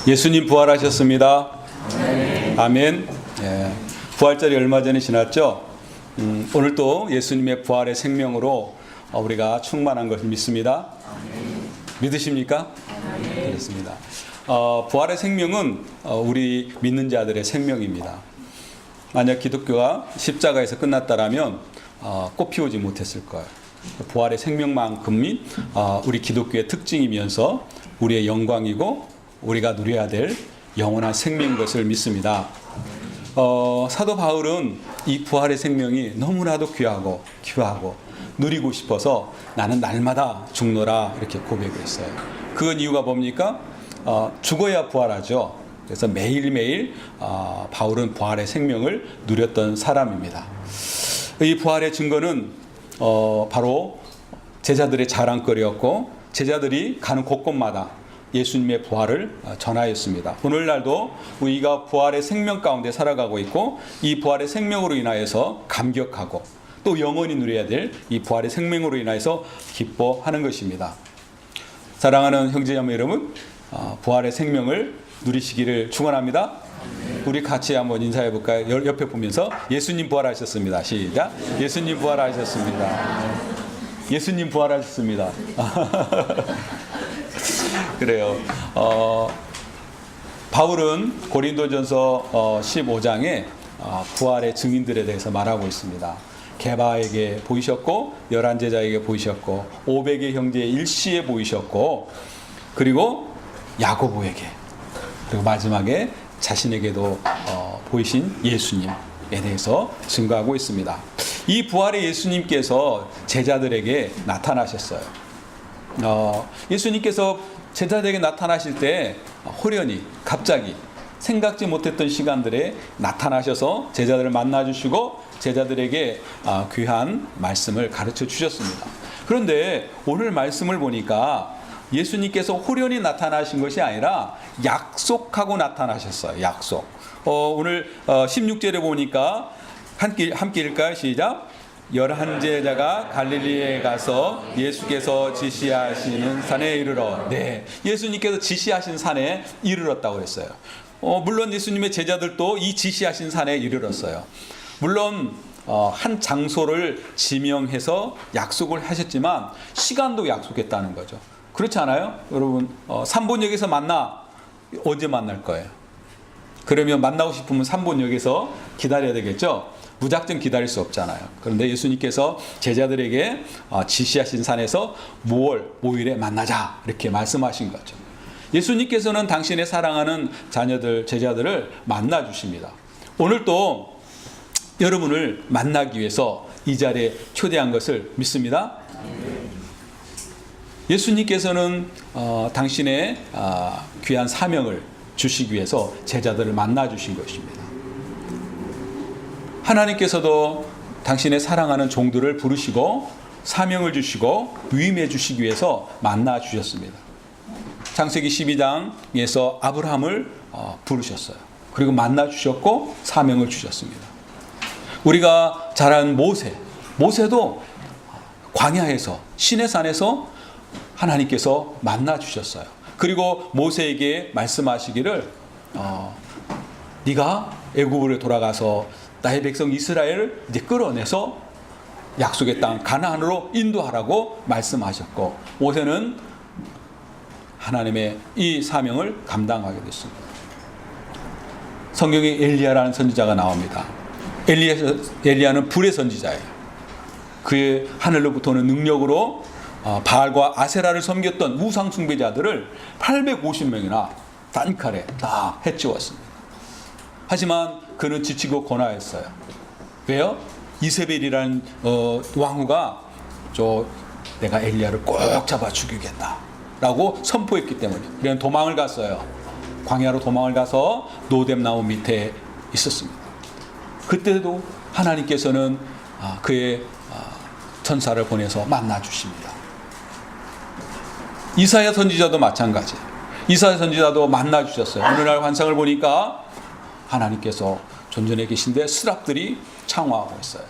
예수님 부활하셨습니다. 아멘. 예. 부활절이 얼마 전에 지났죠? 오늘 또 예수님의 부활의 생명으로 우리가 충만한 것을 믿습니다. 믿으십니까? 그렇습니다. 부활의 생명은 우리 믿는 자들의 생명입니다. 만약 기독교가 십자가에서 끝났다라면 꽃 피우지 못했을 거예요. 부활의 생명만큼이 우리 기독교의 특징이면서 우리의 영광이고 우리가 누려야 될 영원한 생명인 것을 믿습니다. 사도 바울은 이 부활의 생명이 너무나도 귀하고 누리고 싶어서 나는 날마다 죽노라 이렇게 고백을 했어요. 그건 이유가 뭡니까? 죽어야 부활하죠. 그래서 매일매일 바울은 부활의 생명을 누렸던 사람입니다. 이 부활의 증거는 바로 제자들의 자랑거리였고 제자들이 가는 곳곳마다 예수님의 부활을 전하였습니다. 오늘날도 우리가 부활의 생명 가운데 살아가고 있고 이 부활의 생명으로 인하여서 감격하고 또 영원히 누려야 될 이 부활의 생명으로 인하여서 기뻐하는 것입니다. 사랑하는 형제자매 여러분, 부활의 생명을 누리시기를 축원합니다. 우리 같이 한번 인사해 볼까요? 옆에 보면서 예수님 부활하셨습니다. 시작. 예수님 부활하셨습니다. 예수님 부활하셨습니다. 그래요. 바울은 고린도전서 15장에 부활의 증인들에 대해서 말하고 있습니다. 게바에게 보이셨고 11제자에게 보이셨고 500의 형제 일시에 보이셨고 그리고 야고보에게 그리고 마지막에 자신에게도 보이신 예수님에 대해서 증거하고 있습니다. 이 부활의 예수님께서 제자들에게 나타나셨어요. 예수님께서 제자들에게 나타나실 때 호련히 갑자기 생각지 못했던 시간들에 나타나셔서 제자들을 만나주시고 제자들에게 귀한 말씀을 가르쳐 주셨습니다. 그런데 오늘 말씀을 보니까 예수님께서 호련히 나타나신 것이 아니라 약속하고 나타나셨어요. 약속. 오늘 16절에 보니까 함께 읽을까요? 시작. 11제자가 갈릴리에 가서 예수께서 지시하시는 산에 이르러. 네, 예수님께서 지시하신 산에 이르렀다고 했어요. 물론 예수님의 제자들도 이 지시하신 산에 이르렀어요. 물론 한 장소를 지명해서 약속을 하셨지만 시간도 약속했다는 거죠. 그렇지 않아요? 여러분 3본역에서 만나. 언제 만날 거예요? 그러면 만나고 싶으면 3본역에서 기다려야 되겠죠? 무작정 기다릴 수 없잖아요. 그런데 예수님께서 제자들에게 지시하신 산에서 5월 5일에 만나자 이렇게 말씀하신 거죠. 예수님께서는 당신의 사랑하는 자녀들, 제자들을 만나 주십니다. 오늘 또 여러분을 만나기 위해서 이 자리에 초대한 것을 믿습니다. 예수님께서는 당신의 귀한 사명을 주시기 위해서 제자들을 만나 주신 것입니다. 하나님께서도 당신의 사랑하는 종들을 부르시고 사명을 주시고 위임해 주시기 위해서 만나 주셨습니다. 창세기 12장에서 아브라함을 부르셨어요. 그리고 만나 주셨고 사명을 주셨습니다. 우리가 잘 아는 모세도 광야에서 시내산에서 하나님께서 만나 주셨어요. 그리고 모세에게 말씀하시기를 네가 애굽으로 돌아가서 나의 백성 이스라엘을 이제 끌어내서 약속의 땅 가나안으로 인도하라고 말씀하셨고 모세는 하나님의 이 사명을 감당하게 됐습니다. 성경에 엘리야라는 선지자가 나옵니다. 엘리야는 불의 선지자예요. 그의 하늘로부터 오는 능력으로 바알과 아세라를 섬겼던 우상 숭배자들을 850명이나 단칼에 다 해치웠습니다. 하지만 그는 지치고 고나했어요. 왜요? 이세벨이라는 왕후가 내가 엘리야를 꼭 잡아 죽이겠다라고 선포했기 때문에 그냥 도망을 갔어요. 광야로 도망을 가서 노뎀나무 밑에 있었습니다. 그때도 하나님께서는 그의 천사를 보내서 만나 주십니다. 이사야 선지자도 마찬가지. 이사야 선지자도 만나 주셨어요. 어느 날 환상을 보니까 하나님께서 존전에 계신데 스랍들이 창화하고 있어요.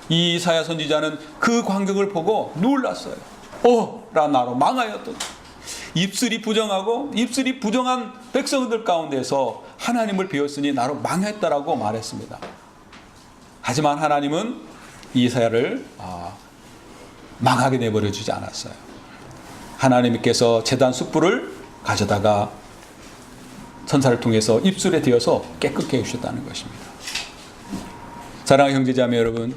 이 이사야 선지자는 그 광경을 보고 놀랐어요. 라나로 망하였던 입술이 부정하고 입술이 부정한 백성들 가운데서 하나님을 배웠으니 나로 망했다라고 말했습니다. 하지만 하나님은 이사야를 망하게 내버려 주지 않았어요. 하나님께서 제단 숯불을 가져다가 천사를 통해서 입술에 대어서 깨끗게 해주셨다는 것입니다. 사랑하는 형제자매 여러분,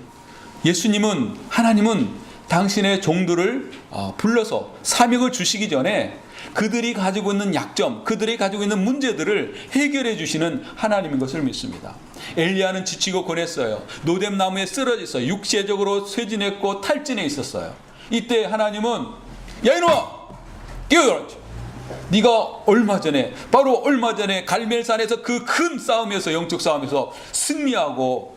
하나님은 당신의 종들을 불러서 사명을 주시기 전에 그들이 가지고 있는 약점, 그들이 가지고 있는 문제들을 해결해 주시는 하나님인 것을 믿습니다. 엘리야는 지치고 고냈어요. 노뎀 나무에 쓰러져 있어요. 육체적으로 쇠진했고 탈진해 있었어요. 이때 하나님은 야 이놈아 깨어라. 네가 바로 얼마 전에 갈멜산에서 그 큰 싸움에서, 영적 싸움에서 승리하고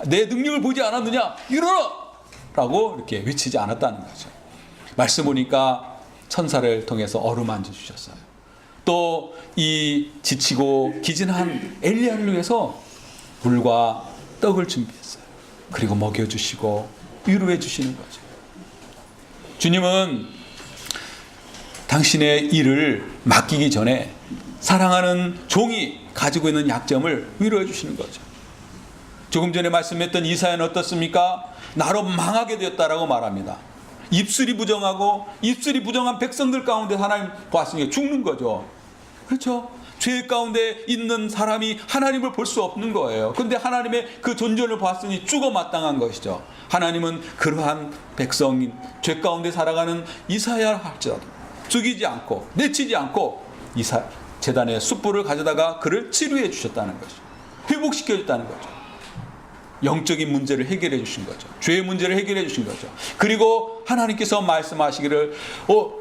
내 능력을 보지 않았느냐, 일어나! 라고 이렇게 외치지 않았다는 거죠. 말씀 보니까 천사를 통해서 어루만져 주셨어요. 또 이 지치고 기진한 엘리야를 위해서 물과 떡을 준비했어요. 그리고 먹여주시고 위로해 주시는 거죠. 주님은 당신의 일을 맡기기 전에 사랑하는 종이 가지고 있는 약점을 위로해 주시는 거죠. 조금 전에 말씀했던 이사야는 어떻습니까? 나로 망하게 되었다라고 말합니다. 입술이 부정한 백성들 가운데 하나님 보았으니까 죽는 거죠. 그렇죠? 죄 가운데 있는 사람이 하나님을 볼 수 없는 거예요. 그런데 하나님의 그 존재를 보았으니 죽어 마땅한 것이죠. 하나님은 그러한 백성인 죄 가운데 살아가는 이사야 할지라도 죽이지 않고 내치지 않고 제단의 숯불을 가져다가 그를 치료해 주셨다는 거죠. 회복시켜 줬다는 거죠. 영적인 문제를 해결해 주신 거죠. 죄의 문제를 해결해 주신 거죠. 그리고 하나님께서 말씀하시기를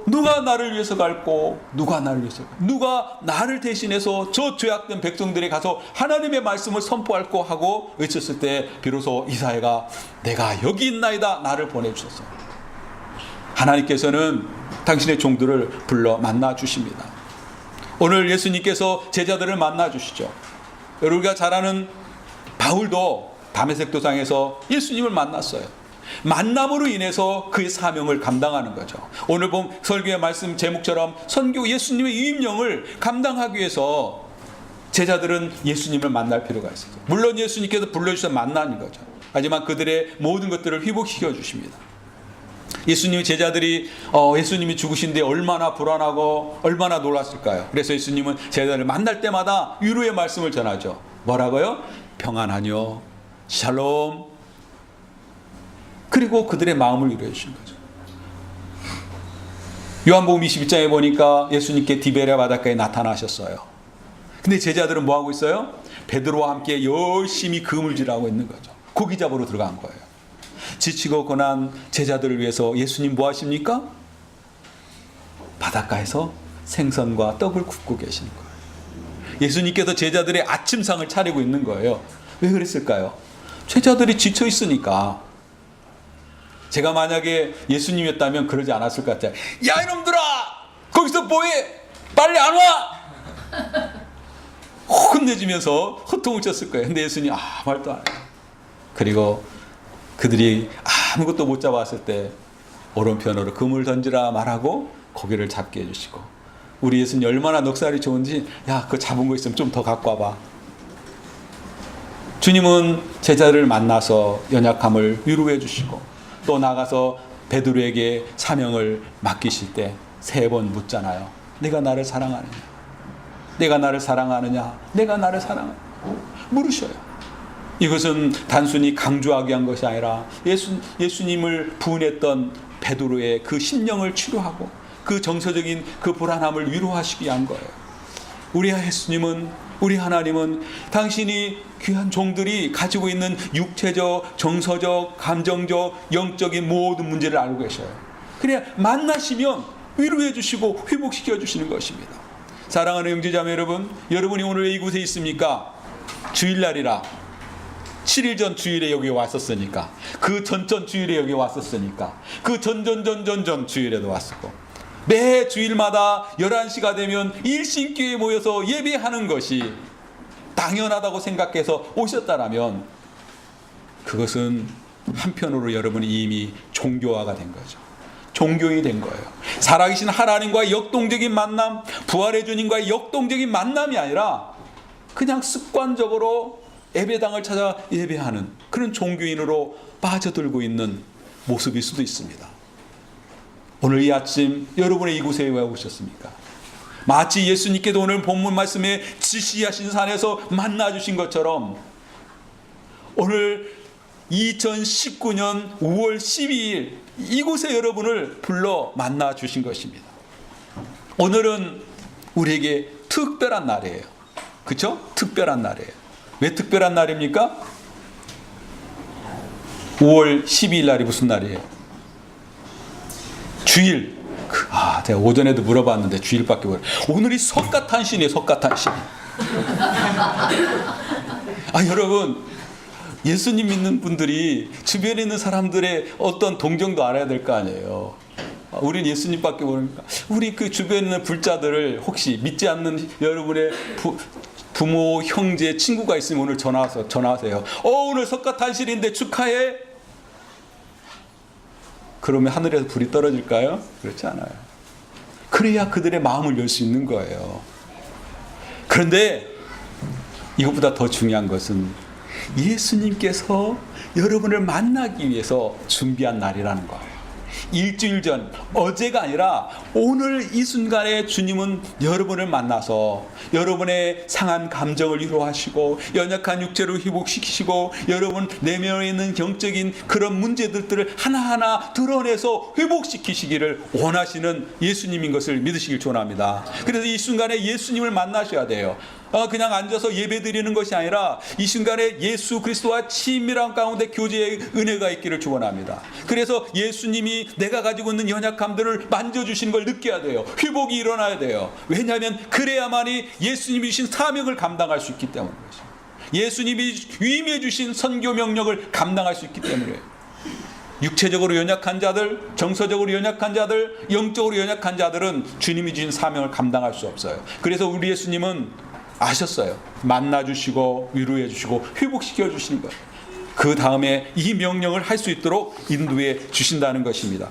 누가 나를 위해서 갈고 누가 나를 대신해서 저 죄악된 백성들이 가서 하나님의 말씀을 선포할고 하고 외쳤을 때 비로소 이사야가 내가 여기 있나이다 나를 보내주셨어요. 하나님께서는 당신의 종들을 불러 만나 주십니다. 오늘 예수님께서 제자들을 만나 주시죠. 우리가 잘 아는 바울도 다메섹 도상에서 예수님을 만났어요. 만남으로 인해서 그의 사명을 감당하는 거죠. 오늘 본 설교의 말씀 제목처럼 선교 예수님의 위임령을 감당하기 위해서 제자들은 예수님을 만날 필요가 있어요. 물론 예수님께서 불러주셔서 만나는 거죠. 하지만 그들의 모든 것들을 회복시켜 주십니다. 예수님의 제자들이 예수님이 죽으신데 얼마나 불안하고 얼마나 놀랐을까요? 그래서 예수님은 제자들을 만날 때마다 위로의 말씀을 전하죠. 뭐라고요? 평안하뇨, 샬롬. 그리고 그들의 마음을 위로해 주신 거죠. 요한복음 22장에 보니까 예수님께 디베랴 바닷가에 나타나셨어요. 근데 제자들은 뭐하고 있어요? 베드로와 함께 열심히 그물질하고 있는 거죠. 고기 잡으러 들어간 거예요. 지치고 고난 제자들을 위해서 예수님 뭐 하십니까? 바닷가에서 생선과 떡을 굽고 계시는 거예요. 예수님께서 제자들의 아침상을 차리고 있는 거예요. 왜 그랬을까요? 제자들이 지쳐 있으니까. 제가 만약에 예수님이었다면 그러지 않았을 것 같아요. 야 이놈들아 거기서 뭐해? 빨리 안 와! 혼내주면서 호통을 쳤을 거예요. 근데 예수님 말도 안 해요. 그리고 그들이 아무것도 못 잡았을 때 오른편으로 그물 던지라 말하고 고기를 잡게 해주시고, 우리 예수님 얼마나 넉살이 좋은지 그거 잡은 거 있으면 좀 더 갖고 와봐. 주님은 제자를 만나서 연약함을 위로해 주시고 또 나가서 베드로에게 사명을 맡기실 때 3번 묻잖아요. 내가 나를 사랑하느냐? 내가 나를 사랑하느냐? 내가 나를 사랑하느냐? 물으셔요. 이것은 단순히 강조하기 위한 것이 아니라 예수님을 부인했던 베드로의 그 심령을 치료하고 그 정서적인 그 불안함을 위로하시기 위한 거예요. 우리 예수님은, 우리 하나님은 당신이 귀한 종들이 가지고 있는 육체적, 정서적, 감정적, 영적인 모든 문제를 알고 계셔요. 그래야 만나시면 위로해 주시고 회복시켜 주시는 것입니다. 사랑하는 형제자매 여러분, 여러분이 오늘 왜 이곳에 있습니까? 주일날이라. 7일 전 주일에 여기 왔었으니까, 그 전전 주일에 여기 왔었으니까, 그 전전 주일에도 왔었고, 매 주일마다 11시가 되면 일신교회에 모여서 예배하는 것이 당연하다고 생각해서 오셨다라면 그것은 한편으로 여러분이 이미 종교화가 된 거죠. 종교인이 된 거예요. 살아계신 하나님과의 역동적인 만남, 부활의 주님과의 역동적인 만남이 아니라 그냥 습관적으로 예배당을 찾아 예배하는 그런 종교인으로 빠져들고 있는 모습일 수도 있습니다. 오늘 이 아침 여러분의 이곳에 왜 오셨습니까? 마치 예수님께도 오늘 본문 말씀에 지시하신 산에서 만나주신 것처럼 오늘 2019년 5월 12일 이곳에 여러분을 불러 만나주신 것입니다. 오늘은 우리에게 특별한 날이에요. 그렇죠? 특별한 날이에요. 왜 특별한 날입니까? 5월 12일 날이 무슨 날이에요? 주일. 제가 오전에도 물어봤는데 주일밖에 모르. 오늘이 석가탄신이에요. 석가탄신. 여러분, 예수님 믿는 분들이 주변에 있는 사람들의 어떤 동정도 알아야 될 거 아니에요. 우리는 예수님밖에 모르니까 우리 그 주변에 있는 불자들을 혹시 믿지 않는 여러분의 부모, 형제, 친구가 있으면 오늘 전화하세요. 오늘 석가탄신인데 축하해. 그러면 하늘에서 불이 떨어질까요? 그렇지 않아요. 그래야 그들의 마음을 열 수 있는 거예요. 그런데 이것보다 더 중요한 것은 예수님께서 여러분을 만나기 위해서 준비한 날이라는 거예요. 일주일 전, 어제가 아니라 오늘 이 순간에 주님은 여러분을 만나서 여러분의 상한 감정을 위로하시고 연약한 육체를 회복시키시고 여러분 내면에 있는 영적인 그런 문제들을 하나하나 드러내서 회복시키시기를 원하시는 예수님인 것을 믿으시길 축원합니다. 그래서 이 순간에 예수님을 만나셔야 돼요. 그냥 앉아서 예배 드리는 것이 아니라 이 순간에 예수 그리스도와 친밀한 가운데 교제의 은혜가 있기를 축원합니다. 그래서 예수님이 내가 가지고 있는 연약함들을 만져주시는 걸 느껴야 돼요. 회복이 일어나야 돼요. 왜냐하면 그래야만이 예수님이 주신 사명을 감당할 수 있기 때문인 것입니다. 예수님이 위임해 주신 선교 명령을 감당할 수 있기 때문에 육체적으로 연약한 자들, 정서적으로 연약한 자들, 영적으로 연약한 자들은 주님이 주신 사명을 감당할 수 없어요. 그래서 우리 예수님은 아셨어요. 만나주시고 위로해 주시고 회복시켜 주시는 거예요. 그 다음에 이 명령을 할 수 있도록 인도해 주신다는 것입니다.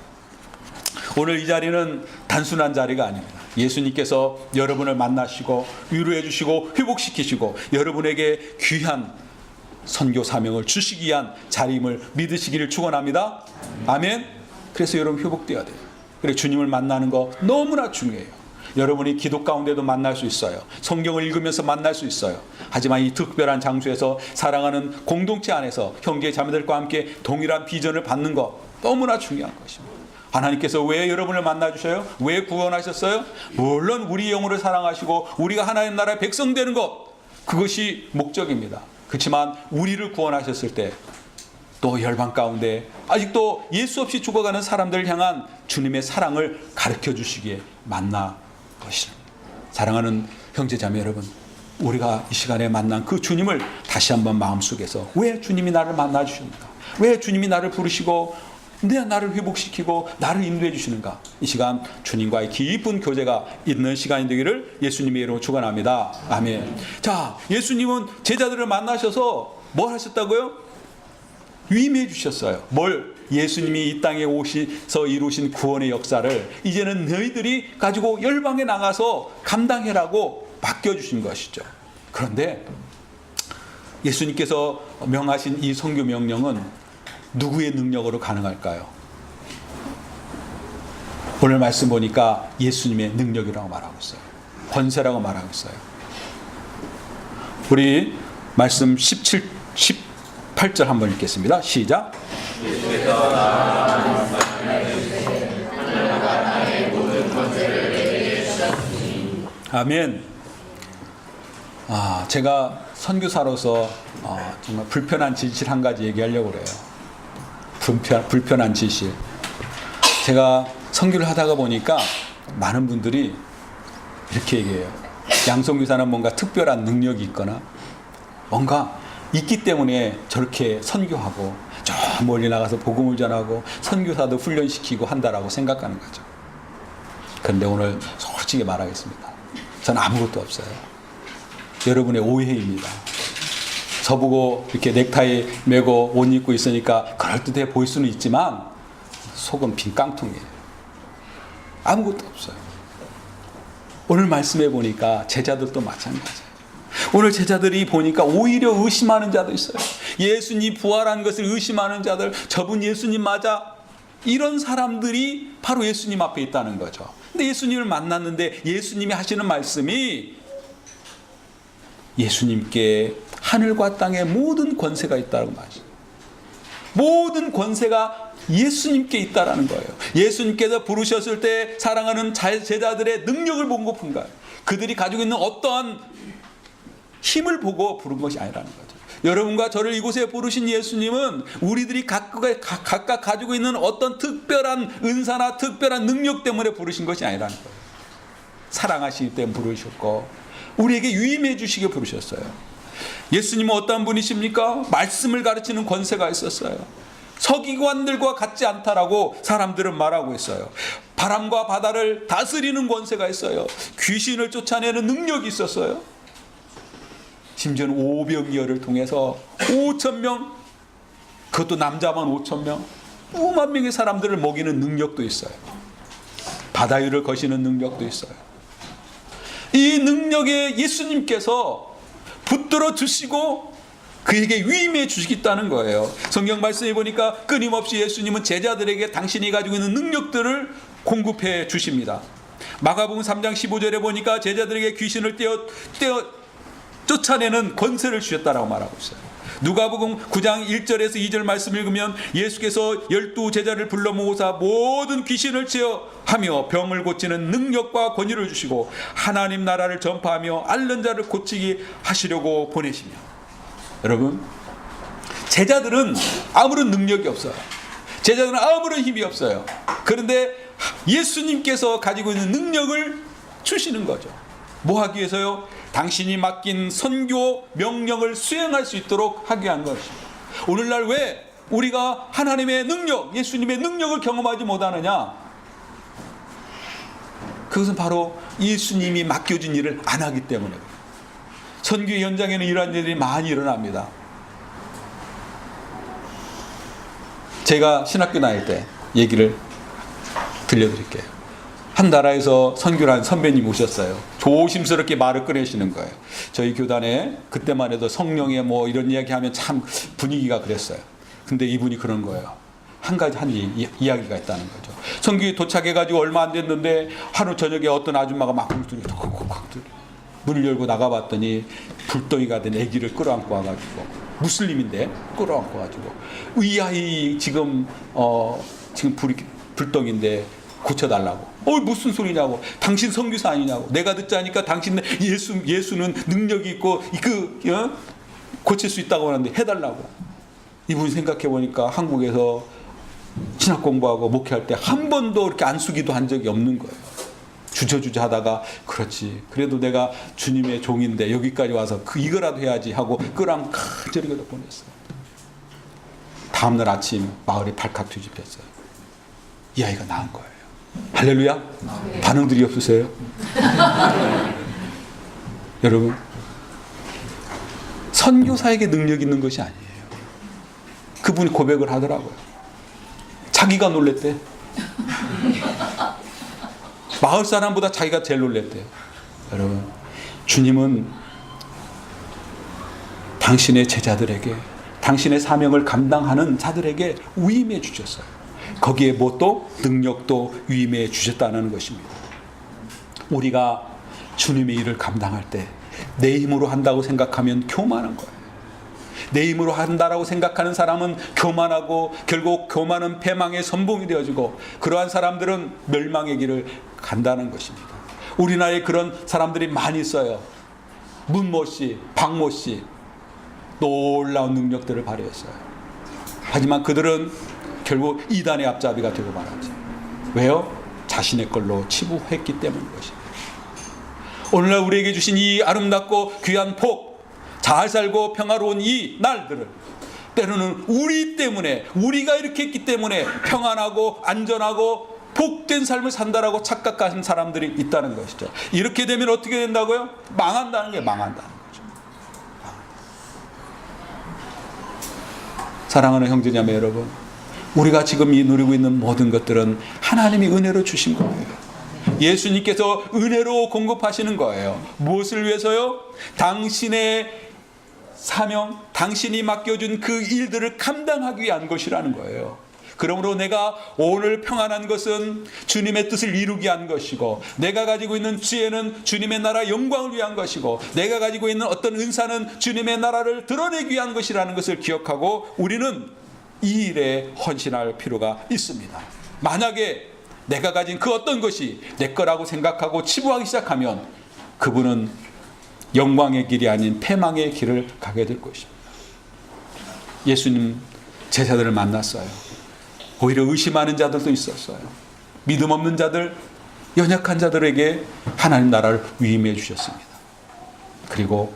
오늘 이 자리는 단순한 자리가 아닙니다. 예수님께서 여러분을 만나시고 위로해 주시고 회복시키시고 여러분에게 귀한 선교 사명을 주시기 위한 자리임을 믿으시기를 축원합니다. 아멘. 그래서 여러분 회복되어야 돼요. 그래서 주님을 만나는 거 너무나 중요해요. 여러분이 기도 가운데도 만날 수 있어요. 성경을 읽으면서 만날 수 있어요. 하지만 이 특별한 장소에서 사랑하는 공동체 안에서 형제 자매들과 함께 동일한 비전을 받는 것 너무나 중요한 것입니다. 하나님께서 왜 여러분을 만나주셔요? 왜 구원하셨어요? 물론 우리 영혼을 사랑하시고 우리가 하나님 나라의 백성 되는 것, 그것이 목적입니다. 그렇지만 우리를 구원하셨을 때 또 열방 가운데 아직도 예수 없이 죽어가는 사람들을 향한 주님의 사랑을 가르쳐 주시기에 만나 것입니다. 사랑하는 형제 자매 여러분, 우리가 이 시간에 만난 그 주님을 다시 한번 마음속에서 왜 주님이 나를 만나 주십니까? 왜 주님이 나를 부르시고 나를 회복시키고 나를 인도해 주시는가? 이 시간 주님과의 깊은 교제가 있는 시간이 되기를 예수님의 이름으로 축원합니다. 아멘. 자, 예수님은 제자들을 만나셔서 뭘 하셨다고요? 위임해 주셨어요. 뭘? 예수님이 이 땅에 오셔서 이루신 구원의 역사를 이제는 너희들이 가지고 열방에 나가서 감당해라고 맡겨주신 것이죠. 그런데 예수님께서 명하신 이 선교 명령은 누구의 능력으로 가능할까요? 오늘 말씀 보니까 예수님의 능력이라고 말하고 있어요. 권세라고 말하고 있어요. 우리 말씀 18절 한번 읽겠습니다. 시작. 아멘. 제가 선교사로서 정말 불편한 진실 한 가지 얘기하려고 그래요. 불편한 진실. 제가 선교를 하다가 보니까 많은 분들이 이렇게 얘기해요. 양선교사는 뭔가 특별한 능력이 있거나 뭔가 있기 때문에 저렇게 선교하고 저 멀리 나가서 복음을 전하고 선교사도 훈련시키고 한다라고 생각하는 거죠. 그런데 오늘 솔직히 말하겠습니다. 저는 아무것도 없어요. 여러분의 오해입니다. 저보고 이렇게 넥타이 메고 옷 입고 있으니까 그럴듯해 보일 수는 있지만 속은 빈 깡통이에요. 아무것도 없어요. 오늘 말씀해 보니까 제자들도 마찬가지예요. 오늘 제자들이 보니까 오히려 의심하는 자도 있어요. 예수님 부활한 것을 의심하는 자들, 저분 예수님 맞아? 이런 사람들이 바로 예수님 앞에 있다는 거죠. 근데 예수님을 만났는데 예수님이 하시는 말씀이 예수님께 하늘과 땅의 모든 권세가 있다고 말씀해요. 모든 권세가 예수님께 있다라는 거예요. 예수님께서 부르셨을 때 사랑하는 제자들의 능력을 본 것뿐 거예요. 그들이 가지고 있는 어떠한 힘을 보고 부른 것이 아니라는 거죠. 여러분과 저를 이곳에 부르신 예수님은 우리들이 각각 가지고 있는 어떤 특별한 은사나 특별한 능력 때문에 부르신 것이 아니라는 거예요. 사랑하시기 때문에 부르셨고 우리에게 유임해 주시게 부르셨어요. 예수님은 어떤 분이십니까? 말씀을 가르치는 권세가 있었어요. 서기관들과 같지 않다라고 사람들은 말하고 있어요. 바람과 바다를 다스리는 권세가 있어요. 귀신을 쫓아내는 능력이 있었어요. 심지어는 오병이어를 통해서 5,000명, 그것도 남자만 5,000명, 5만 명의 사람들을 먹이는 능력도 있어요. 바다 위를 거시는 능력도 있어요. 이 능력에 예수님께서 붙들어 주시고 그에게 위임해 주시겠다는 거예요. 성경 말씀해 보니까 끊임없이 예수님은 제자들에게 당신이 가지고 있는 능력들을 공급해 주십니다. 마가복음 3장 15절에 보니까 제자들에게 귀신을 쫓아내는 권세를 주셨다라고 말하고 있어요. 누가복음 9장 1절에서 2절 말씀 읽으면 예수께서 12 제자를 불러 모으사 모든 귀신을 제어하며 병을 고치는 능력과 권위를 주시고 하나님 나라를 전파하며 앓는 자를 고치게 하시려고 보내시며. 여러분, 제자들은 아무런 능력이 없어요. 제자들은 아무런 힘이 없어요. 그런데 예수님께서 가지고 있는 능력을 주시는 거죠. 뭐 하기 위해서요? 당신이 맡긴 선교 명령을 수행할 수 있도록 하게 한 것입니다. 오늘날 왜 우리가 하나님의 능력, 예수님의 능력을 경험하지 못하느냐? 그것은 바로 예수님이 맡겨준 일을 안 하기 때문에 그래요. 선교 현장에는 이러한 일이 많이 일어납니다. 제가 신학교 다닐 때 얘기를 들려드릴게요. 한 나라에서 선교를 한 선배님 오셨어요. 조심스럽게 말을 꺼내시는 거예요. 저희 교단에 그때만 해도 성령의 뭐 이런 이야기하면 참 분위기가 그랬어요. 근데 이분이 그런 거예요. 한 가지 이야기가 있다는 거죠. 선교에 도착해가지고 얼마 안 됐는데 하루 저녁에 어떤 아줌마가 막 문을 열고 나가봤더니 불덩이가 된 아기를 끌어안고 와가지고, 무슬림인데 끌어안고 와가지고, 이 아이 지금 불덩인데 고쳐달라고. 무슨 소리냐고. 당신 선교사 아니냐고. 내가 듣자니까 당신 예수는 능력이 있고 고칠 수 있다고 하는데 해달라고. 이분이 생각해 보니까 한국에서 신학 공부하고 목회할 때 한 번도 이렇게 안수기도 한 적이 없는 거예요. 주저주저 하다가 그렇지, 그래도 내가 주님의 종인데 여기까지 와서 이거라도 해야지 하고 끌어안고 간절하게 보냈어요. 다음날 아침 마을에 발칵 뒤집혔어요. 이 아이가 낳은 거예요. 할렐루야? 반응들이 없으세요? 여러분, 선교사에게 능력 있는 것이 아니에요. 그분이 고백을 하더라고요. 자기가 놀랬대. 마을 사람보다 자기가 제일 놀랬대요. 여러분, 주님은 당신의 제자들에게, 당신의 사명을 감당하는 자들에게 위임해 주셨어요. 거기에 뭐 또 능력도 위임해 주셨다는 것입니다. 우리가 주님의 일을 감당할 때 내 힘으로 한다고 생각하면 교만한 거예요. 내 힘으로 한다라고 생각하는 사람은 교만하고 결국 교만은 패망의 선봉이 되어지고 그러한 사람들은 멸망의 길을 간다는 것입니다. 우리나라에 그런 사람들이 많이 있어요. 문모 씨, 박모 씨, 놀라운 능력들을 발휘했어요. 하지만 그들은 결국 이단의 앞잡이가 되고 말았죠. 왜요? 자신의 걸로 치부했기 때문인 것입니다. 오늘날 우리에게 주신 이 아름답고 귀한 복, 잘 살고 평화로운 이 날들을 때로는 우리 때문에, 우리가 이렇게 했기 때문에 평안하고 안전하고 복된 삶을 산다라고 착각하는 사람들이 있다는 것이죠. 이렇게 되면 어떻게 된다고요? 망한다는 게 망한다는 거죠. 사랑하는 형제자매 여러분, 우리가 지금 누리고 있는 모든 것들은 하나님이 은혜로 주신 거예요. 예수님께서 은혜로 공급하시는 거예요. 무엇을 위해서요? 당신의 사명, 당신이 맡겨준 그 일들을 감당하기 위한 것이라는 거예요. 그러므로 내가 오늘 평안한 것은 주님의 뜻을 이루기 위한 것이고, 내가 가지고 있는 지혜는 주님의 나라 영광을 위한 것이고, 내가 가지고 있는 어떤 은사는 주님의 나라를 드러내기 위한 것이라는 것을 기억하고 우리는 이 일에 헌신할 필요가 있습니다. 만약에 내가 가진 그 어떤 것이 내 거라고 생각하고 치부하기 시작하면 그분은 영광의 길이 아닌 패망의 길을 가게 될 것입니다. 예수님 제자들을 만났어요. 오히려 의심하는 자들도 있었어요. 믿음 없는 자들, 연약한 자들에게 하나님 나라를 위임해 주셨습니다. 그리고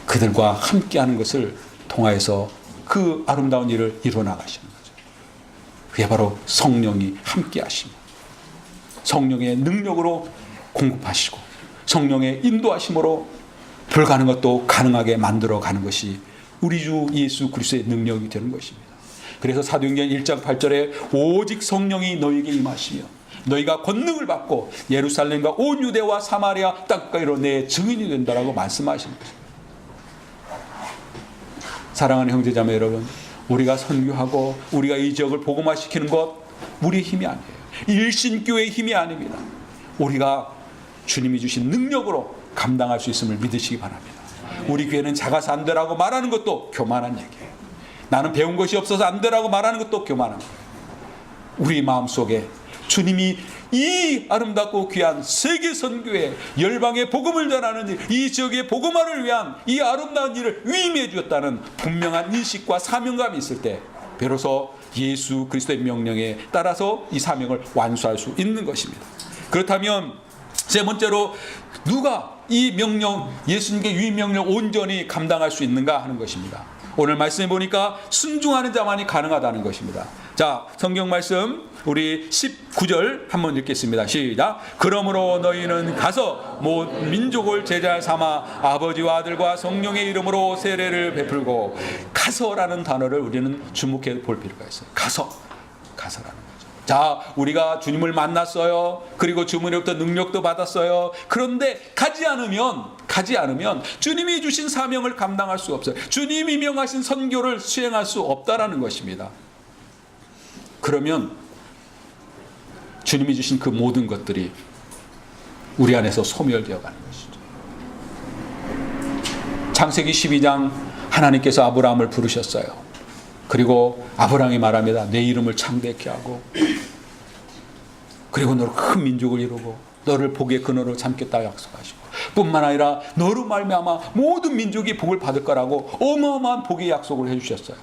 그들과 함께하는 것을 통하여서 그 아름다운 일을 이루어 나가시는 거죠. 그게 바로 성령이 함께하십니다. 성령의 능력으로 공급하시고 성령의 인도하심으로 불가능한 것도 가능하게 만들어가는 것이 우리 주 예수 그리스도의 능력이 되는 것입니다. 그래서 사도행전 1장 8절에 오직 성령이 너희에게 임하시며 너희가 권능을 받고 예루살렘과 온 유대와 사마리아 땅까지로 내 증인이 된다라고 말씀하시는 것입니다. 사랑하는 형제자매 여러분, 우리가 선교하고 우리가 이 지역을 복음화시키는 것 우리의 힘이 아니에요. 일신교회의 힘이 아닙니다. 우리가 주님이 주신 능력으로 감당할 수 있음을 믿으시기 바랍니다. 우리 교회는 작아서 안 되라고 말하는 것도 교만한 얘기예요. 나는 배운 것이 없어서 안 되라고 말하는 것도 교만한 거예요. 우리 마음속에 주님이 이 아름답고 귀한 세계 선교에 열방의 복음을 전하는 일, 이 지역의 복음화를 위한 이 아름다운 일을 위임해 주었다는 분명한 인식과 사명감이 있을 때 비로소 예수 그리스도의 명령에 따라서 이 사명을 완수할 수 있는 것입니다. 그렇다면 세 번째로 누가 이 명령, 예수님께 유임 명령 온전히 감당할 수 있는가 하는 것입니다. 오늘 말씀해 보니까 순종하는 자만이 가능하다는 것입니다. 자, 성경 말씀 우리 19절 한번 읽겠습니다. 시작. 그러므로 너희는 가서 모든 민족을 제자 삼아 아버지와 아들과 성령의 이름으로 세례를 베풀고, 가서라는 단어를 우리는 주목해 볼 필요가 있어요. 가서라는 거죠. 자, 우리가 주님을 만났어요. 그리고 주님으로부터 능력도 받았어요. 그런데 가지 않으면 주님이 주신 사명을 감당할 수 없어요. 주님이 명하신 선교를 수행할 수 없다라는 것입니다. 그러면 주님이 주신 그 모든 것들이 우리 안에서 소멸되어 가는 것이죠. 창세기 12장 하나님께서 아브라함을 부르셨어요. 그리고 아브라함이 말합니다. 내 이름을 창대케 하고 그리고 너로 큰 민족을 이루고 너를 복의 근원으로 삼겠다 약속하시고, 뿐만 아니라 너로 말미암아 모든 민족이 복을 받을 거라고 어마어마한 복의 약속을 해주셨어요.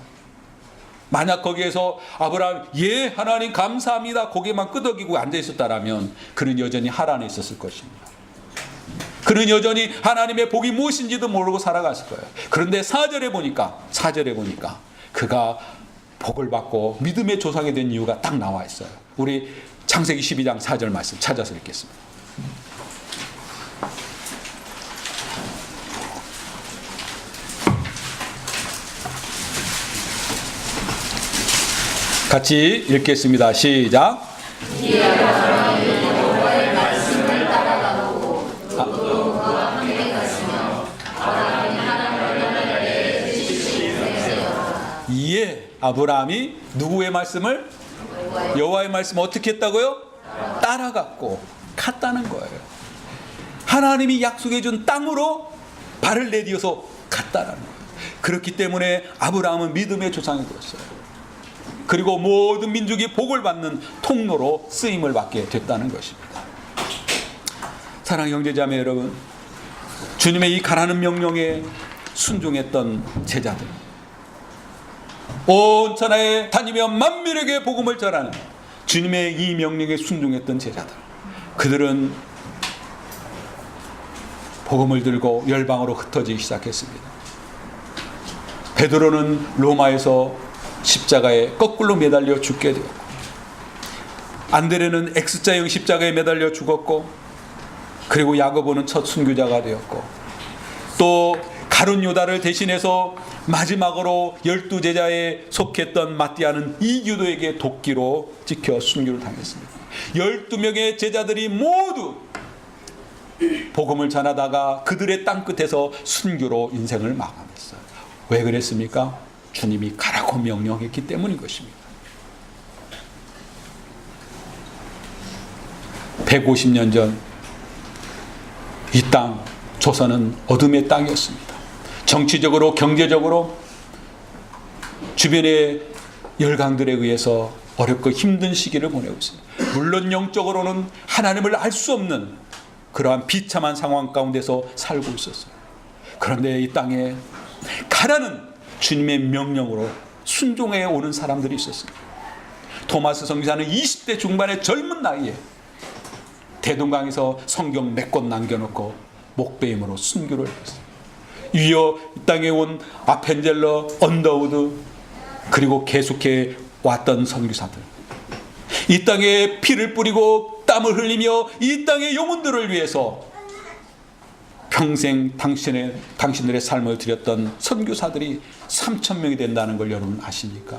만약 거기에서 아브라함 예 하나님 감사합니다 고개만 끄덕이고 앉아 있었다라면 그는 여전히 하란에 있었을 것입니다. 그는 여전히 하나님의 복이 무엇인지도 모르고 살아갔을 거예요. 그런데 4절에 보니까 그가 복을 받고 믿음의 조상이 된 이유가 딱 나와 있어요. 우리 창세기 12장 4절 말씀 찾아서 읽겠습니다. 같이 읽겠습니다. 시작. 예, 아브라함이 누구의 말씀을? 여호와의 말씀을 어떻게 했다고요? 따라갔고 갔다는 거예요. 하나님이 약속해 준 땅으로 발을 내디어서 갔다는 거예요. 그렇기 때문에 아브라함은 믿음의 조상이 되었어요. 그리고 모든 민족이 복을 받는 통로로 쓰임을 받게 됐다는 것입니다. 사랑하는 형제자매 여러분, 주님의 이 가라는 명령에 순종했던 제자들, 온 천하에 다니며 만민에게 복음을 전하는 주님의 이 명령에 순종했던 제자들, 그들은 복음을 들고 열방으로 흩어지기 시작했습니다. 베드로는 로마에서 십자가에 거꾸로 매달려 죽게 되었고, 안드레는 X자형 십자가에 매달려 죽었고, 그리고 야고보는 첫 순교자가 되었고, 또 가룟 유다를 대신해서 마지막으로 12제자에 속했던 마띠아는 이 유도에게 도끼로 찍혀 순교를 당했습니다. 12명의 제자들이 모두 복음을 전하다가 그들의 땅끝에서 순교로 인생을 마감했어요. 왜 그랬습니까? 주님이 가라고 명령했기 때문인 것입니다. 150년 전 이 땅 조선은 어둠의 땅이었습니다. 정치적으로 경제적으로 주변의 열강들에 의해서 어렵고 힘든 시기를 보내고 있습니다. 물론 영적으로는 하나님을 알 수 없는 그러한 비참한 상황 가운데서 살고 있었어요. 그런데 이 땅에 가라는 주님의 명령으로 순종해 오는 사람들이 있었습니다. 토마스 선교사는 20대 중반의 젊은 나이에 대동강에서 성경 4권 남겨놓고 목배임으로 순교를 했어요. 위어 이 땅에 온 아펜젤러, 언더우드, 그리고 계속해 왔던 선교사들, 이 땅에 피를 뿌리고 땀을 흘리며 이 땅의 영혼들을 위해서 평생 당신들의 삶을 드렸던 선교사들이 3,000명이 된다는 걸 여러분 아십니까?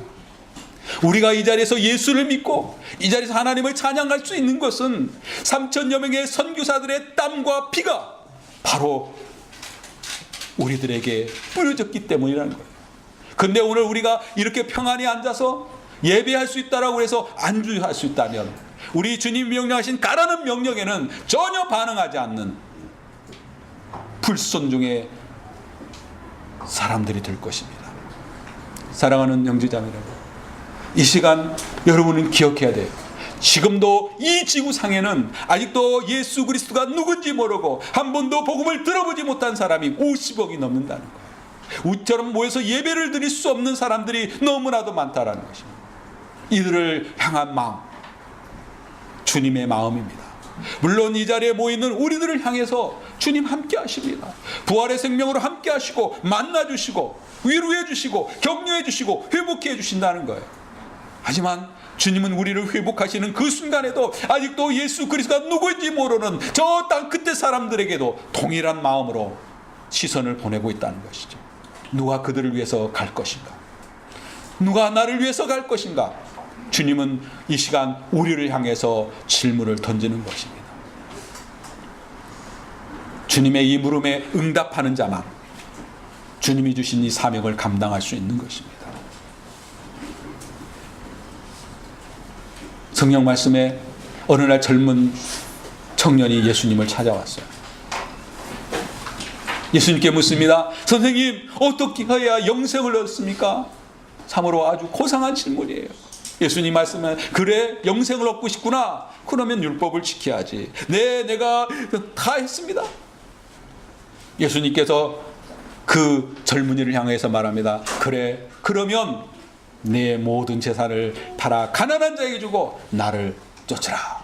우리가 이 자리에서 예수를 믿고 이 자리에서 하나님을 찬양할 수 있는 것은 3,000여 명의 선교사들의 땀과 피가 바로 우리들에게 뿌려졌기 때문이라는 거예요. 그런데 오늘 우리가 이렇게 평안히 앉아서 예배할 수 있다라고 해서 안주할 수 있다면 우리 주님 명령하신 가라는 명령에는 전혀 반응하지 않는 불순종의 사람들이 될 것입니다. 사랑하는 형제자매 여러분, 이 시간 여러분은 기억해야 돼요. 지금도 이 지구상에는 아직도 예수 그리스도가 누군지 모르고 한 번도 복음을 들어보지 못한 사람이 50억이 넘는다는 거예요. 우리처럼 모여서 예배를 드릴 수 없는 사람들이 너무나도 많다라는 것입니다. 이들을 향한 마음, 주님의 마음입니다. 물론 이 자리에 모이는 우리들을 향해서 주님 함께 하십니다. 부활의 생명으로 함께 하시고 만나주시고 위로해 주시고 격려해 주시고 회복해 주신다는 거예요. 하지만 주님은 우리를 회복하시는 그 순간에도 아직도 예수 그리스도가 누구인지 모르는 저 땅 끝에 사람들에게도 동일한 마음으로 시선을 보내고 있다는 것이죠. 누가 그들을 위해서 갈 것인가? 누가 나를 위해서 갈 것인가? 주님은 이 시간 우리를 향해서 질문을 던지는 것입니다. 주님의 이 물음에 응답하는 자만 주님이 주신 이 사명을 감당할 수 있는 것입니다. 성경 말씀에 어느 날 젊은 청년이 예수님을 찾아왔어요. 예수님께 묻습니다. 선생님, 어떻게 해야 영생을 얻습니까? 참으로 아주 고상한 질문이에요. 예수님 말씀은 그래 영생을 얻고 싶구나. 그러면 율법을 지켜야지. 네, 내가 다 했습니다. 예수님께서 그 젊은이를 향해서 말합니다. 그래, 그러면 내 모든 재산을 팔아 가난한 자에게 주고 나를 쫓으라.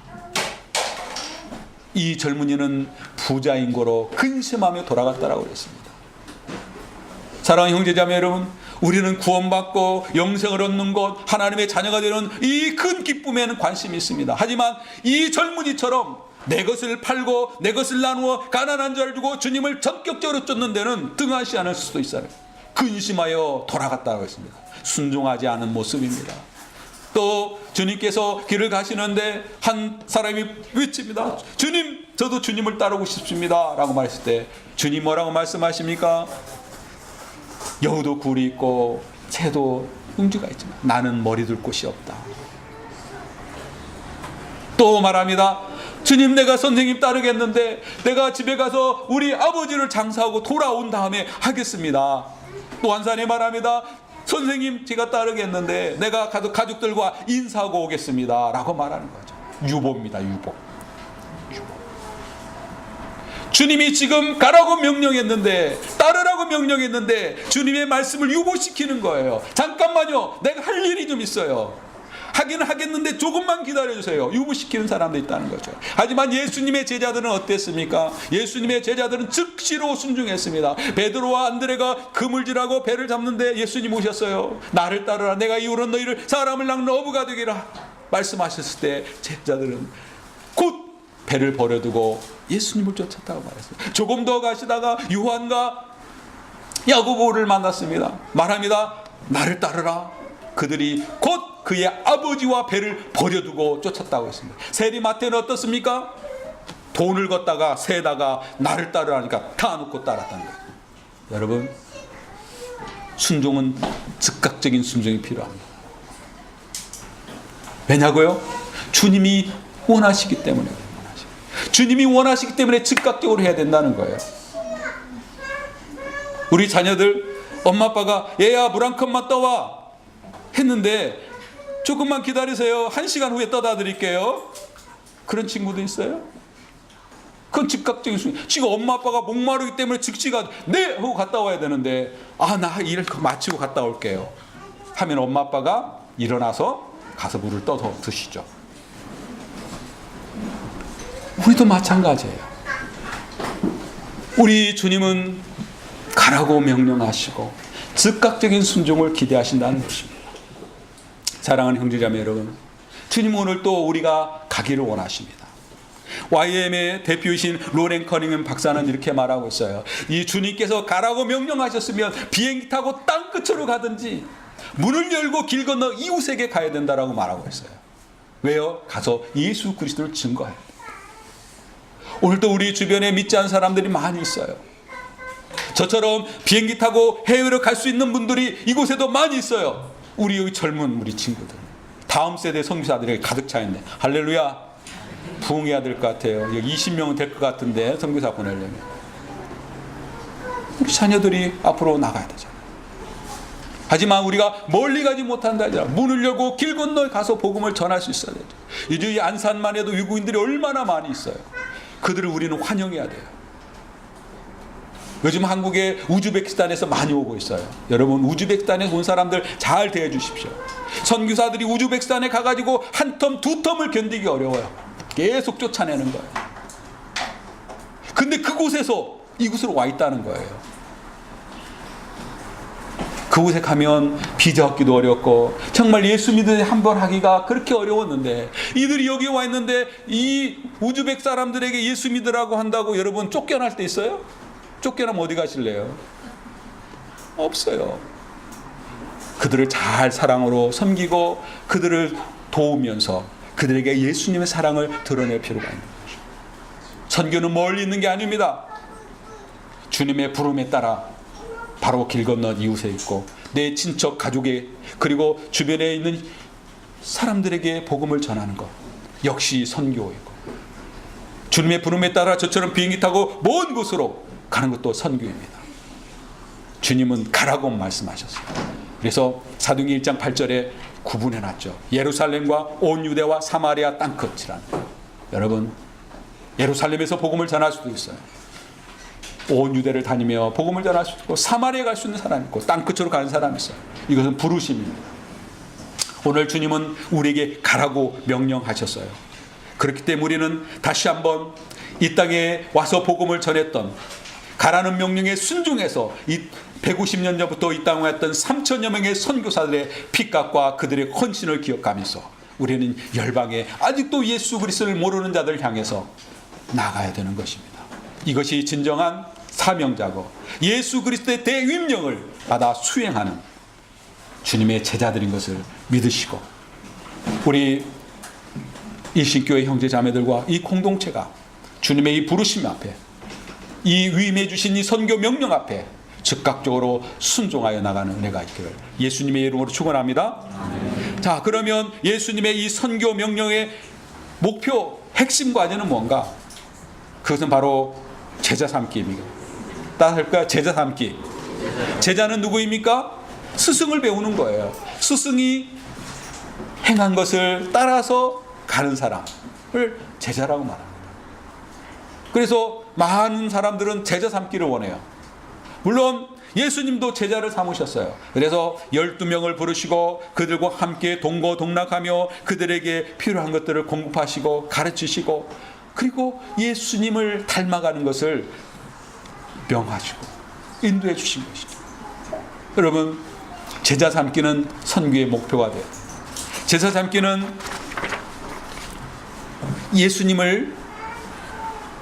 이 젊은이는 부자인 거로 근심하며 돌아갔다라고 그랬습니다. 사랑하는 형제자매 여러분, 우리는 구원받고 영생을 얻는 것, 하나님의 자녀가 되는 이 큰 기쁨에는 관심이 있습니다. 하지만 이 젊은이처럼 내 것을 팔고 내 것을 나누어 가난한 자를 주고 주님을 전격적으로 쫓는 데는 등한시 않을 수도 있어요. 근심하여 돌아갔다고 했습니다. 순종하지 않은 모습입니다. 또 주님께서 길을 가시는데 한 사람이 외칩니다. 주님, 저도 주님을 따르고 싶습니다 라고 말했을 때 주님 뭐라고 말씀하십니까? 여우도 굴이 있고 새도 웅지가 있지만 나는 머리 둘 곳이 없다. 또 말합니다. 주님, 내가 선생님 따르겠는데 내가 집에 가서 우리 아버지를 장사하고 돌아온 다음에 하겠습니다. 또 한 사람이 말합니다. 선생님, 제가 따르겠는데 내가 가족들과 인사하고 오겠습니다 라고 말하는 거죠. 유보입니다. 유보. 주님이 지금 가라고 명령했는데, 따르라고 명령했는데 주님의 말씀을 유보시키는 거예요. 잠깐만요, 내가 할 일이 좀 있어요. 하기는 하겠는데 조금만 기다려주세요. 유보시키는 사람도 있다는 거죠. 하지만 예수님의 제자들은 어땠습니까? 예수님의 제자들은 즉시로 순종했습니다. 베드로와 안드레가 그물질하고 배를 잡는데 예수님 오셨어요. 나를 따르라, 내가 이후로 너희를 사람을 낚는 어부가 되기라 말씀하셨을 때 제자들은 곧 배를 버려두고 예수님을 쫓았다고 말했어요. 조금 더 가시다가 요한과 야고보를 만났습니다. 말합니다. 나를 따르라. 그들이 곧 그의 아버지와 배를 버려두고 쫓았다고 했습니다. 세리마태는 어떻습니까? 돈을 걷다가 세다가 나를 따르라니까 다 놓고 따랐다는 거예요. 여러분, 순종은 즉각적인 순종이 필요합니다. 왜냐고요? 주님이 원하시기 때문에. 주님이 원하시기 때문에 즉각적으로 해야 된다는 거예요. 우리 자녀들, 엄마 아빠가 얘야 물 한 컵만 떠와 했는데 조금만 기다리세요, 1시간 후에 떠다 드릴게요. 그런 친구도 있어요? 그건 즉각적인 순종. 지금 엄마 아빠가 목마르기 때문에 즉시가 네! 하고 갔다 와야 되는데 나 일을 마치고 갔다 올게요 하면 엄마 아빠가 일어나서 가서 물을 떠서 드시죠. 우리도 마찬가지예요. 우리 주님은 가라고 명령하시고 즉각적인 순종을 기대하신다는 것입니다. 사랑하는 형제자매 여러분, 주님은 오늘 또 우리가 가기를 원하십니다. YM의 대표이신 로렌 커닝엄 박사는 이렇게 말하고 있어요. 이 주님께서 가라고 명령하셨으면 비행기 타고 땅 끝으로 가든지 문을 열고 길 건너 이웃에게 가야 된다라고 말하고 있어요. 왜요? 가서 예수 그리스도를 증거해야 돼요. 오늘도 우리 주변에 믿지 않은 사람들이 많이 있어요. 저처럼 비행기 타고 해외로 갈 수 있는 분들이 이곳에도 많이 있어요. 우리 젊은 우리 친구들, 다음 세대 선교사들이 가득 차 있네. 할렐루야. 부흥해야 될 것 같아요. 20명은 될 것 같은데 선교사 보내려면 우리 자녀들이 앞으로 나가야 되잖아요. 하지만 우리가 멀리 가지 못한다 하잖아. 문을 열고 길 건너에 가서 복음을 전할 수 있어야 되죠. 이제 이 안산만 해도 외국인들이 얼마나 많이 있어요. 그들을 우리는 환영해야 돼요. 요즘 한국에 우즈베키스탄에서 많이 오고 있어요. 여러분, 우즈베키스탄에서 온 사람들 잘 대해 주십시오. 선교사들이 우즈베키스탄에 가가지고 한 텀, 두 텀을 견디기 어려워요. 계속 쫓아내는 거예요. 근데 그곳에서 이곳으로 와 있다는 거예요. 그곳에 가면 비자 얻기도 어렵고 정말 예수 믿음에 한번 하기가 그렇게 어려웠는데 이들이 여기 와 있는데 이 우즈벡 사람들에게 예수 믿으라고 한다고 여러분 쫓겨날 때 있어요? 쫓겨나면 어디 가실래요? 없어요. 그들을 잘 사랑으로 섬기고 그들을 도우면서 그들에게 예수님의 사랑을 드러낼 필요가 있는 거죠. 선교는 멀리 있는 게 아닙니다. 주님의 부름에 따라 바로 길 건너 이웃에 있고 내 친척 가족에 그리고 주변에 있는 사람들에게 복음을 전하는 것 역시 선교이고, 주님의 부름에 따라 저처럼 비행기 타고 먼 곳으로 가는 것도 선교입니다. 주님은 가라고 말씀하셨어요. 그래서 사도행전 1장 8절에 구분해놨죠. 예루살렘과 온 유대와 사마리아 땅끝이라는. 여러분, 예루살렘에서 복음을 전할 수도 있어요. 온 유대를 다니며 복음을 전할 수 있고 사마리아에 갈 수 있는 사람이 있고 땅끝으로 가는 사람이 있어요. 이것은 부르심입니다. 오늘 주님은 우리에게 가라고 명령하셨어요. 그렇기 때문에 우리는 다시 한번 이 땅에 와서 복음을 전했던 가라는 명령에 순종해서 이 150년 전부터 이 땅에 왔던 3천여 명의 선교사들의 피값과 그들의 헌신을 기억하면서 우리는 열방에 아직도 예수 그리스도를 모르는 자들 향해서 나가야 되는 것입니다. 이것이 진정한 사명자고 예수 그리스도의 대위명을 받아 수행하는 주님의 제자들인 것을 믿으시고 우리 일신교회 형제 자매들과 이 공동체가 주님의 이 부르심 앞에 이 위임해 주신 이 선교 명령 앞에 즉각적으로 순종하여 나가는 은혜가 있기를 예수님의 이름으로 축원합니다. 자, 그러면 예수님의 이 선교 명령의 목표 핵심 과제는 뭔가? 그것은 바로 제자 삼기입니다. 따라할까요? 제자 삼기. 제자는 누구입니까? 스승을 배우는 거예요. 스승이 행한 것을 따라서 가는 사람을 제자라고 말합니다. 그래서 많은 사람들은 제자 삼기를 원해요. 물론 예수님도 제자를 삼으셨어요. 그래서 12명을 부르시고 그들과 함께 동거동락하며 그들에게 필요한 것들을 공급하시고 가르치시고 그리고 예수님을 닮아가는 것을 명하시고 인도해 주신 것이죠. 여러분, 제자 삼기는 선교의 목표가 돼요. 제자 삼기는 예수님을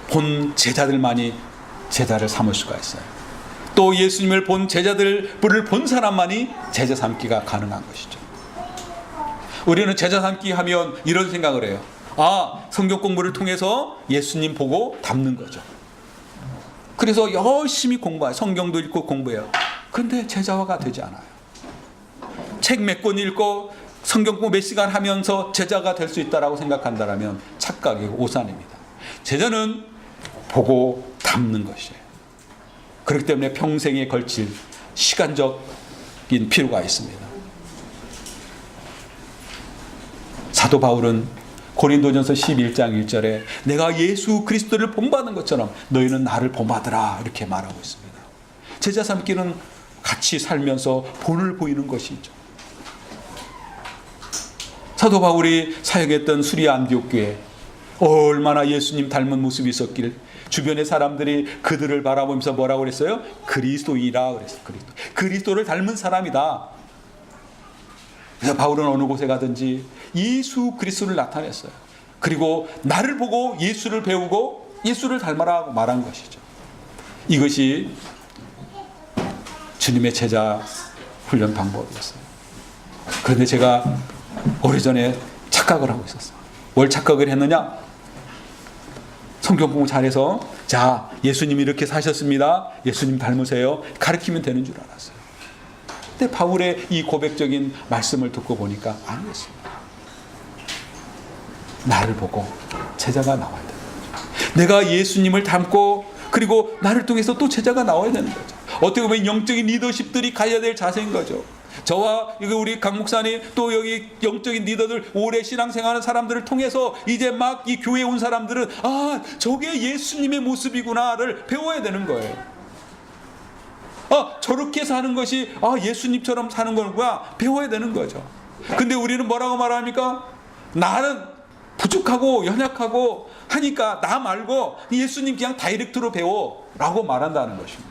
본 제자들만이 제자를 삼을 수가 있어요. 또 예수님을 본 제자들을 본 사람만이 제자 삼기가 가능한 것이죠. 우리는 제자 삼기 하면 이런 생각을 해요. 성경 공부를 통해서 예수님 보고 닮는 거죠. 그래서 열심히 공부해요. 성경도 읽고 공부해요. 그런데 제자화가 되지 않아요. 책 몇 권 읽고 성경 공부 몇 시간 하면서 제자가 될 수 있다라고 생각한다면 착각이고 오산입니다. 제자는 보고 닮는 것이에요. 그렇기 때문에 평생에 걸칠 시간적인 필요가 있습니다. 사도 바울은 고린도전서 11장 1절에 내가 예수 그리스도를 본받은 것처럼 너희는 나를 본받으라 이렇게 말하고 있습니다. 제자 삼기는 같이 살면서 본을 보이는 것이죠. 사도 바울이 사역했던 수리아 안디옥 교회 얼마나 예수님 닮은 모습이 있었길 주변의 사람들이 그들을 바라보면서 뭐라고 그랬어요? 그리스도이라 그랬어요. 그리스도를 닮은 사람이다. 그래서 바울은 어느 곳에 가든지 예수 그리스도를 나타냈어요. 그리고 나를 보고 예수를 배우고 예수를 닮아라고 말한 것이죠. 이것이 주님의 제자 훈련 방법이었어요. 그런데 제가 오래전에 착각을 하고 있었어요. 뭘 착각을 했느냐? 성경 공부 잘해서 자 예수님이 이렇게 사셨습니다. 예수님 닮으세요. 가르치면 되는 줄 알았어요. 근데 바울의 이 고백적인 말씀을 듣고 보니까 아니었습니다. 나를 보고 제자가 나와야 돼요. 내가 예수님을 닮고 그리고 나를 통해서 또 제자가 나와야 되는 거죠. 어떻게 보면 영적인 리더십들이 가야 될 자세인 거죠. 저와 우리 강 목사님 또 여기 영적인 리더들 오래 신앙생활하는 사람들을 통해서 이제 막 이 교회에 온 사람들은 저게 예수님의 모습이구나를 배워야 되는 거예요. 저렇게 사는 것이 예수님처럼 사는 거구나 배워야 되는 거죠. 근데 우리는 뭐라고 말합니까? 나는 부족하고 연약하고 하니까 나 말고 예수님 그냥 다이렉트로 배워 라고 말한다는 것입니다.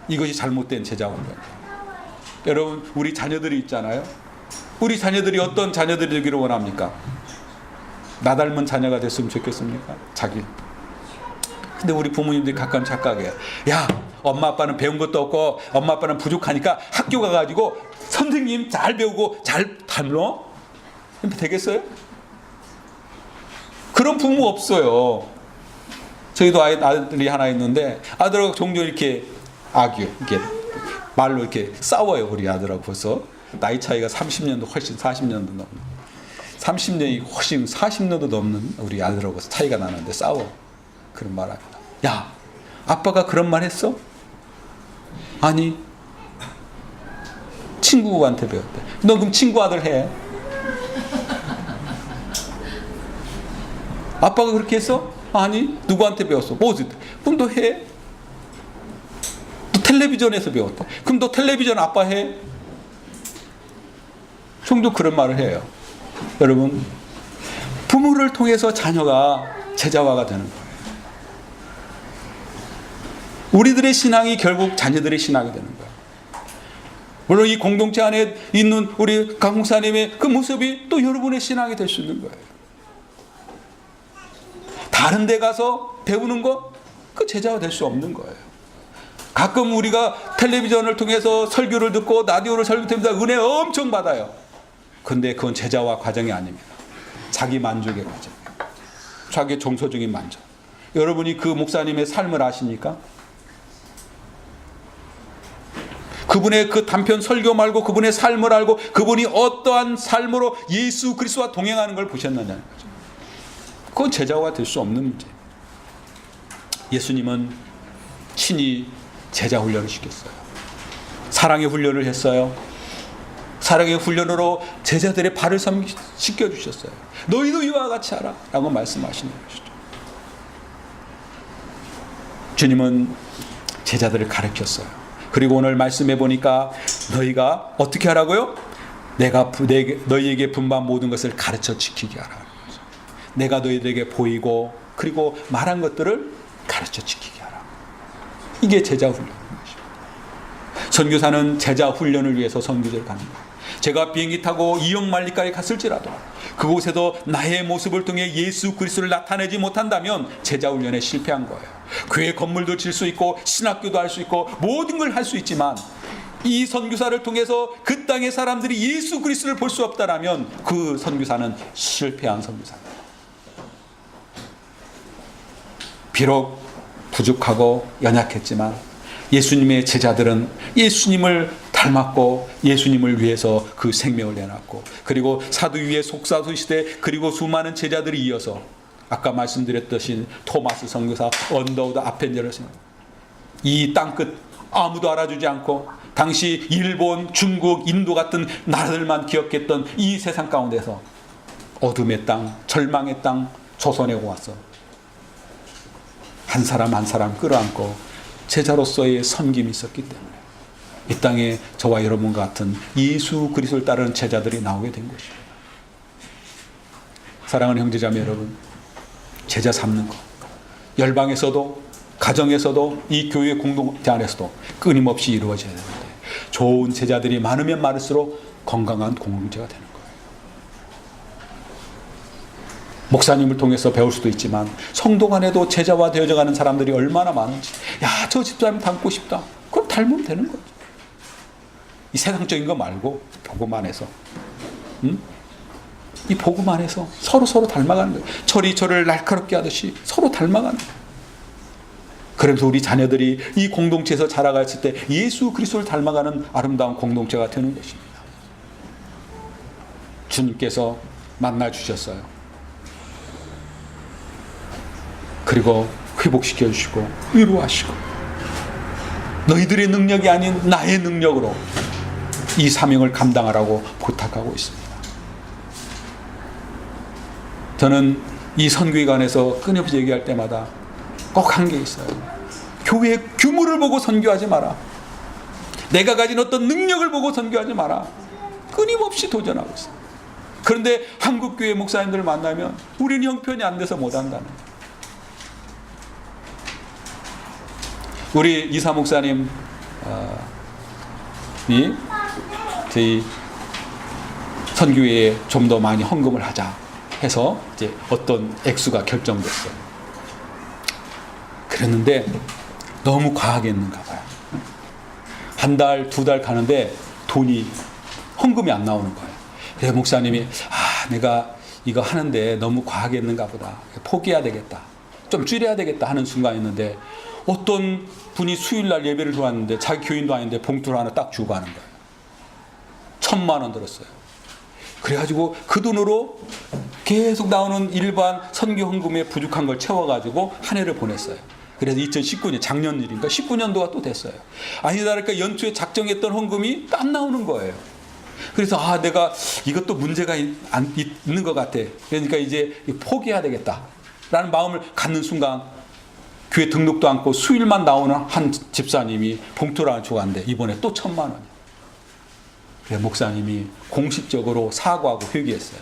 이것이 잘못된 제자 훈련이에요. 여러분 우리 자녀들이 있잖아요. 우리 자녀들이 어떤 자녀들이 되기를 원합니까? 나 닮은 자녀가 됐으면 좋겠습니까? 자기. 근데 우리 부모님들이 가끔 착각해요. 야 엄마 아빠는 배운 것도 없고 엄마 아빠는 부족하니까 학교 가가지고 선생님 잘 배우고 잘 닮어? 되겠어요? 그런 부모 없어요. 저희도 아들이 하나 있는데 아들하고 종종 이렇게 이렇게 말로 이렇게 싸워요. 우리 아들하고 벌써 나이 차이가 30년도 훨씬 40년도 넘는 30년이 훨씬 40년도 넘는 우리 아들하고 차이가 나는데 싸워. 그런 말 합니다. 야 아빠가 그런 말 했어? 아니 친구한테 배웠대. 너 그럼 친구 아들 해. 아빠가 그렇게 했어? 아니 누구한테 배웠어? 그럼 너 해. 너 텔레비전에서 배웠다. 그럼 너 텔레비전 아빠 해. 종종 그런 말을 해요. 여러분 부모를 통해서 자녀가 제자화가 되는 거예요. 우리들의 신앙이 결국 자녀들의 신앙이 되는 거예요. 물론 이 공동체 안에 있는 우리 강 목사님의 그 모습이 또 여러분의 신앙이 될 수 있는 거예요. 다른 데 가서 배우는 거 그 제자가 될 수 없는 거예요. 가끔 우리가 텔레비전을 통해서 설교를 듣고 라디오를 설교하면서 은혜 엄청 받아요. 근데 그건 제자화 과정이 아닙니다. 자기 만족의 과정이에요. 자기 정서적인 만족. 여러분이 그 목사님의 삶을 아십니까? 그분의 그 단편 설교 말고 그분의 삶을 알고 그분이 어떠한 삶으로 예수 그리스도와 동행하는 걸 보셨느냐는 거죠. 그건 제자가 될 수 없는 문제예요. 예수님은 친히 제자 훈련을 시켰어요. 사랑의 훈련을 했어요. 사랑의 훈련으로 제자들의 발을 씻겨주셨어요. 너희도 이와 같이 하라 라고 말씀하시는 것이죠. 주님은 제자들을 가르쳤어요. 그리고 오늘 말씀해 보니까 너희가 어떻게 하라고요? 내가 너희에게 분반 모든 것을 가르쳐 지키게 하라. 내가 너희들에게 보이고 그리고 말한 것들을 가르쳐 지키게 하라. 이게 제자 훈련인 것입니다. 선교사는 제자 훈련을 위해서 선교지를 가는 거예요. 제가 비행기 타고 이역만리까지 갔을지라도 그곳에도 나의 모습을 통해 예수 그리스도를 나타내지 못한다면 제자 훈련에 실패한 거예요. 교회 건물도 질 수 있고 신학교도 할 수 있고 모든 걸 할 수 있지만 이 선교사를 통해서 그 땅의 사람들이 예수 그리스도를 볼 수 없다라면 그 선교사는 실패한 선교사입니다. 비록 부족하고 연약했지만 예수님의 제자들은 예수님을 닮았고 예수님을 위해서 그 생명을 내놨고, 그리고 사두위의 속사수 시대, 그리고 수많은 제자들이 이어서 아까 말씀드렸듯이 토마스 선교사, 언더우드 아펜젤러스, 이 땅끝 아무도 알아주지 않고 당시 일본, 중국, 인도 같은 나라들만 기억했던 이 세상 가운데서 어둠의 땅, 절망의 땅 조선에 와서 한 사람 한 사람 끌어안고 제자로서의 섬김이 있었기 때문에 이 땅에 저와 여러분과 같은 예수 그리스도를 따르는 제자들이 나오게 된 것입니다. 사랑하는 형제자매 여러분, 제자 삼는 것, 열방에서도 가정에서도 이 교회 공동체 안에서도 끊임없이 이루어져야 되는데, 좋은 제자들이 많으면 많을수록 건강한 공동체가 되는 거예요. 목사님을 통해서 배울 수도 있지만 성도 간에도 제자화 되어져 가는 사람들이 얼마나 많은지, 야, 저 집사님 닮고 싶다, 그럼 닮으면 되는 거죠. 이 세상적인 거 말고 복음 안에서, 이 복음 안에서 서로 닮아가는 거예요. 철이 철을 날카롭게 하듯이 서로 닮아가는 거예요. 그래서 우리 자녀들이 이 공동체에서 자라갔을 때 예수 그리스도를 닮아가는 아름다운 공동체가 되는 것입니다. 주님께서 만나 주셨어요. 그리고 회복시켜 주시고 위로하시고, 너희들의 능력이 아닌 나의 능력으로 이 사명을 감당하라고 부탁하고 있습니다. 저는 이 선교회관에서 끊임없이 얘기할 때마다 꼭 한 게 있어요. 교회의 규모를 보고 선교하지 마라. 내가 가진 어떤 능력을 보고 선교하지 마라. 끊임없이 도전하고 있어요. 그런데 한국교회 목사님들을 만나면 우리는 형편이 안 돼서 못한다는 거예요. 우리 이사 목사님이 저희 선교회에 좀 더 많이 헌금을 하자 해서 이제 어떤 액수가 결정됐어요. 그랬는데 너무 과하게 했는가 봐요. 한 달, 두 달 가는데 돈이, 헌금이 안 나오는 거예요. 그래서 목사님이 내가 이거 하는데 너무 과하게 했는가 보다, 포기해야 되겠다, 좀 줄여야 되겠다 하는 순간이었는데, 어떤 분이 수요일날 예배를 들어왔는데 자기 교인도 아닌데 봉투를 하나 딱 주고 가는 거예요. 1,000만 원 들었어요. 그래가지고 그 돈으로 계속 나오는 일반 선교 헌금에 부족한 걸 채워가지고 한 해를 보냈어요. 그래서 2019년, 작년 일인가 19년도가 또 됐어요. 아니다 그러니까 연초에 작정했던 헌금이 딱 나오는 거예요. 그래서 내가 이것도 문제가 있는 것 같아. 그러니까 이제 포기해야 되겠다 라는 마음을 갖는 순간, 교회 등록도 않고 수일만 나오는 한 집사님이 봉투를 하나 주고 갔는데 이번에 또 1,000만 원이에요. 그래서 목사님이 공식적으로 사과하고 회개했어요.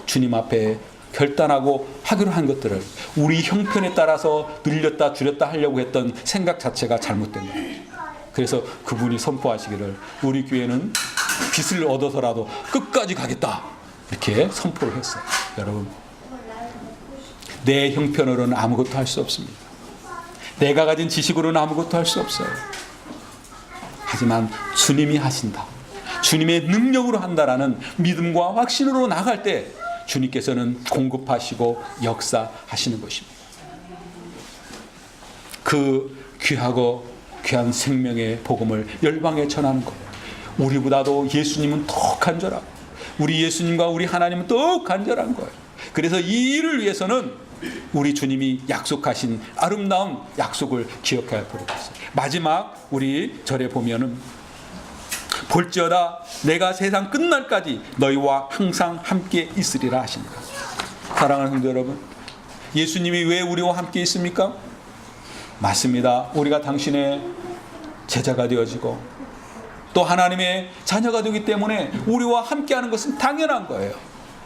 주님 앞에 결단하고 하기로 한 것들을 우리 형편에 따라서 늘렸다 줄였다 하려고 했던 생각 자체가 잘못된 거예요. 그래서 그분이 선포하시기를, 우리 교회는 빚을 얻어서라도 끝까지 가겠다, 이렇게 선포를 했어요. 여러분, 내 형편으로는 아무것도 할 수 없습니다. 내가 가진 지식으로는 아무것도 할 수 없어요. 하지만 주님이 하신다, 주님의 능력으로 한다라는 믿음과 확신으로 나갈 때 주님께서는 공급하시고 역사하시는 것입니다. 그 귀하고 귀한 생명의 복음을 열방에 전하는 거예요. 우리보다도 예수님은 더 간절하고 우리 예수님과 우리 하나님은 더 간절한 거예요. 그래서 이 일을 위해서는 우리 주님이 약속하신 아름다운 약속을 기억해야 할 필요가 있어요. 마지막 우리 절에 보면은, 볼지어다 내가 세상 끝날까지 너희와 항상 함께 있으리라 하십니다. 사랑하는 성도 여러분, 예수님이 왜 우리와 함께 있습니까? 맞습니다. 우리가 당신의 제자가 되어지고 또 하나님의 자녀가 되기 때문에 우리와 함께하는 것은 당연한 거예요.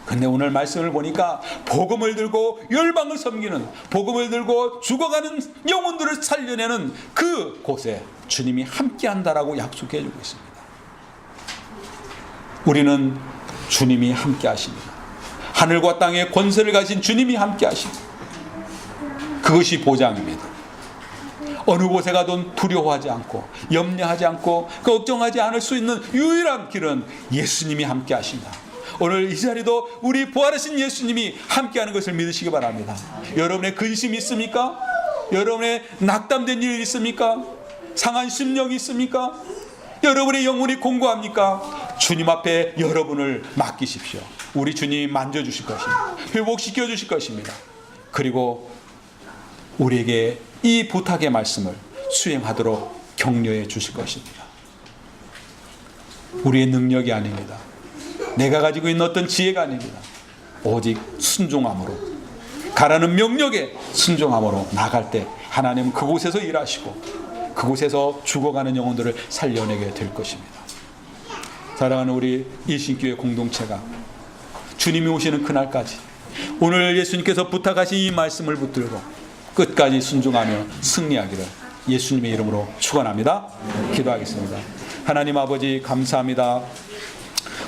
근데 오늘 말씀을 보니까 복음을 들고 열방을 섬기는, 복음을 들고 죽어가는 영혼들을 살려내는 그 곳에 주님이 함께한다라고 약속해 주고 있습니다. 우리는 주님이 함께 하십니다. 하늘과 땅의 권세를 가진 주님이 함께 하십니다. 그것이 보장입니다. 어느 곳에 가든 두려워하지 않고 염려하지 않고 걱정하지 않을 수 있는 유일한 길은 예수님이 함께 하신다. 오늘 이 자리도 우리 부활하신 예수님이 함께하는 것을 믿으시기 바랍니다. 여러분의 근심이 있습니까? 여러분의 낙담된 일이 있습니까? 상한 심령이 있습니까? 여러분의 영혼이 공고합니까? 주님 앞에 여러분을 맡기십시오. 우리 주님이 만져주실 것입니다. 회복시켜 주실 것입니다. 그리고 우리에게 이 부탁의 말씀을 수행하도록 격려해 주실 것입니다. 우리의 능력이 아닙니다. 내가 가지고 있는 어떤 지혜가 아닙니다. 오직 순종함으로, 가라는 명령에 순종함으로 나갈 때 하나님은 그곳에서 일하시고 그곳에서 죽어가는 영혼들을 살려내게 될 것입니다. 사랑하는 우리 일신교회 공동체가 주님이 오시는 그날까지 오늘 예수님께서 부탁하신 이 말씀을 붙들고 끝까지 순종하며 승리하기를 예수님의 이름으로 축원합니다. 기도하겠습니다. 하나님 아버지 감사합니다.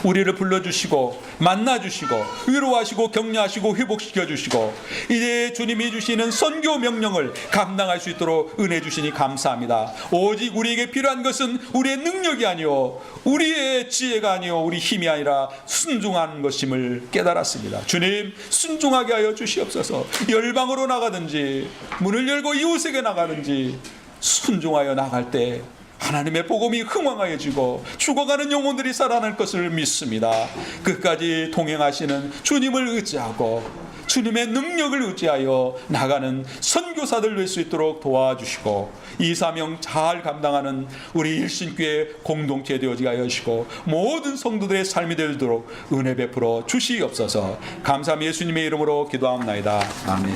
우리를 불러주시고 만나주시고 위로하시고 격려하시고 회복시켜주시고 이제 주님이 주시는 선교 명령을 감당할 수 있도록 은혜 주시니 감사합니다. 오직 우리에게 필요한 것은 우리의 능력이 아니요 우리의 지혜가 아니요 우리 힘이 아니라 순종하는 것임을 깨달았습니다. 주님 순종하게 하여 주시옵소서. 열방으로 나가든지 문을 열고 이웃에게 나가든지 순종하여 나갈 때 하나님의 복음이 흥왕하여지고 죽어가는 영혼들이 살아날 것을 믿습니다. 끝까지 동행하시는 주님을 의지하고 주님의 능력을 의지하여 나가는 선교사들 될 수 있도록 도와주시고 이 사명 잘 감당하는 우리 일신교회 공동체 되어지게 하시고 모든 성도들의 삶이 되도록 은혜 베풀어 주시옵소서. 감사함 예수님의 이름으로 기도합니다. 아멘.